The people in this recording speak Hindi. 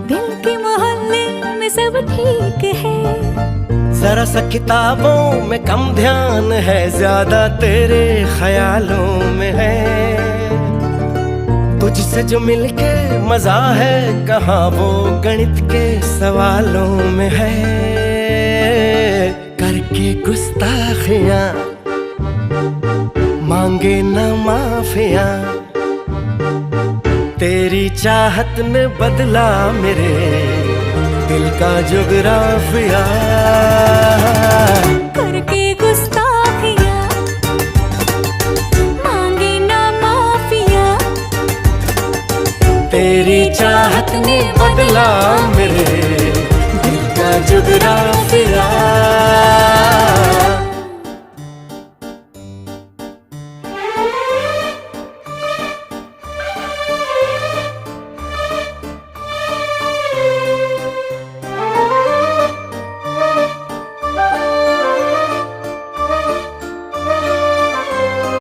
दिल के मोहल्ले में सब ठीक है, जरा सा किताबों में कम ध्यान है, ज्यादा तेरे ख्यालों में है। तुझसे जो मिलके मजा है, कहाँ वो गणित के सवालों में है। करके गुस्ताखियां मांगे न माफियां, तेरी चाहत ने बदला मेरे दिल का जुगराफिया। करके गुस्ताखियां मांगे ना माफिया, तेरी चाहत ने बदला मेरे दिल का जुगराफिया।